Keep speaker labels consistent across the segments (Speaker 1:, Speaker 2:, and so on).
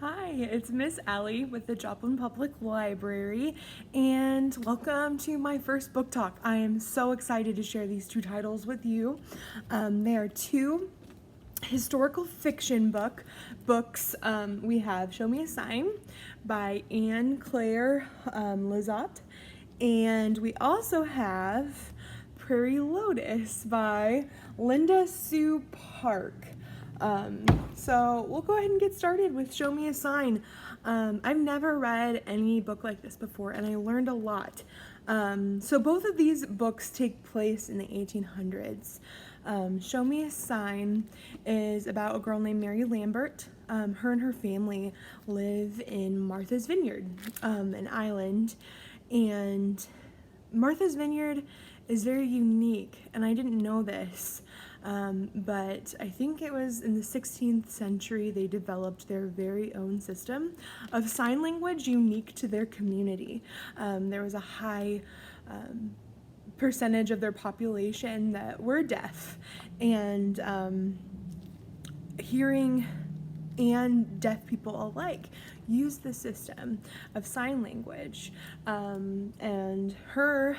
Speaker 1: Hi, it's Miss Allie with the Joplin Public Library, and welcome to my first book talk. I am so excited to share these two titles with you. They are two historical fiction books. We have Show Me a Sign by Anne Claire Lizotte, and we also have Prairie Lotus by Linda Sue Park. So we'll go ahead and get started with Show Me a Sign. I've never read any book like this before, and I learned a lot. So both of these books take place in the 1800s. Show Me a Sign is about a girl named Mary Lambert. Her and her family live in Martha's Vineyard, an island, and Martha's Vineyard is very unique, and I didn't know this. But I think it was in the 16th century they developed their very own system of sign language unique to their community. There was a high percentage of their population that were deaf, and hearing and deaf people alike use the system of sign language. And her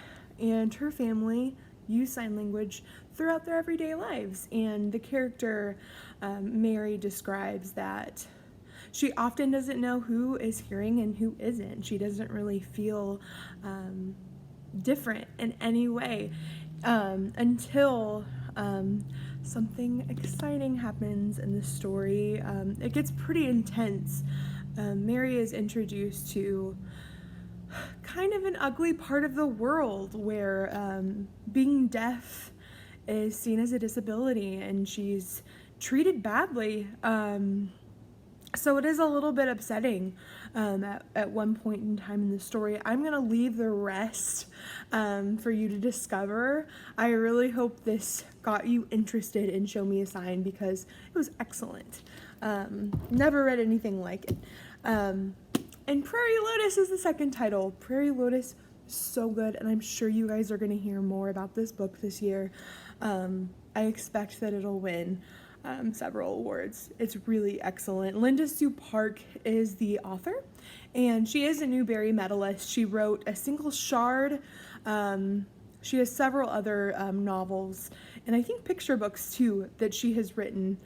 Speaker 1: family use sign language throughout their everyday lives. And the character, Mary, describes that she often doesn't know who is hearing and who isn't. She doesn't really feel different in any way until something exciting happens in the story. It gets pretty intense. Mary is introduced to kind of an ugly part of the world where being deaf is seen as a disability, and she's treated badly. So it is a little bit upsetting at one point in time in the story. I'm going to leave the rest for you to discover. I really hope this got you interested in Show Me a Sign because it was excellent. Never read anything like it. And Prairie Lotus is the second title. Prairie Lotus, so good, and I'm sure you guys are going to hear more about this book this year. I expect that it'll win several awards. It's really excellent. Linda Sue Park is the author, and she is a Newbery medalist. She wrote A Single Shard. She has several other novels, and I think picture books too that she has written.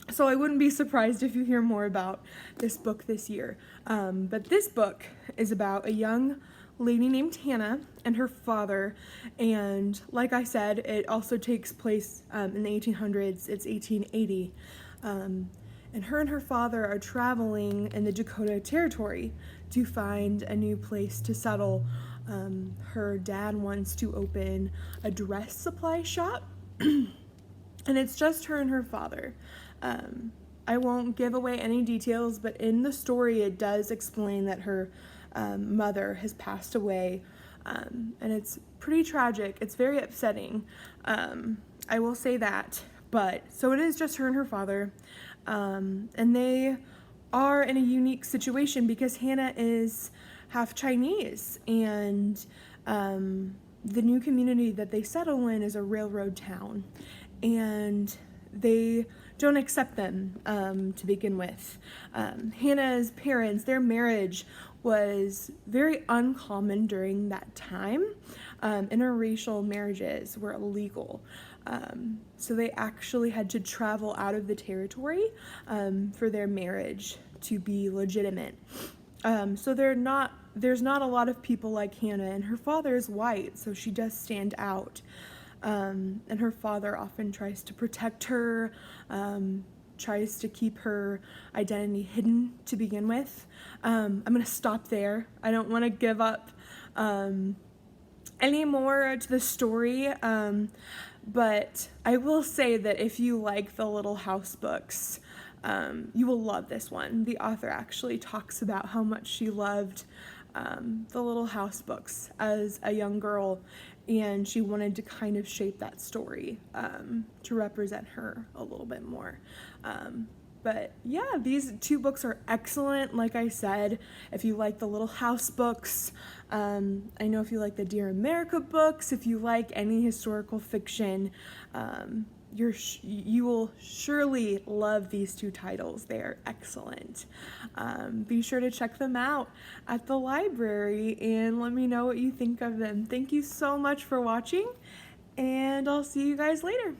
Speaker 1: So I wouldn't be surprised if you hear more about this book this year. But this book is about a young lady named Hannah and her father. And like I said, it also takes place in the 1800s. It's 1880. And her father are traveling in the Dakota Territory to find a new place to settle. Her dad wants to open a dress supply shop. And it's just her and her father. I won't give away any details, but in the story it does explain that her mother has passed away, and it's pretty tragic. It's very upsetting. I will say that. But so it is just her and her father, and they are in a unique situation because Hannah is half Chinese, and the new community that they settle in is a railroad town, and they don't accept them to begin with. Hannah's parents, their marriage was very uncommon during that time. Interracial marriages were illegal. So they actually had to travel out of the territory for their marriage to be legitimate. So there's not a lot of people like Hannah, and her father is white, so she does stand out. And her father often tries to protect her, tries to keep her identity hidden to begin with. I'm going to stop there. I don't want to give up any more to the story, but I will say that if you like the Little House books, you will love this one. The author actually talks about how much she loved the Little House books as a young girl, and she wanted to kind of shape that story to represent her a little bit more. But yeah, these two books are excellent. Like I said, if you like the Little House books, I know if you like the Dear America books, if you like any historical fiction, you will surely love these two titles. They are excellent. Be sure to check them out at the library and let me know what you think of them. Thank you so much for watching, and I'll see you guys later.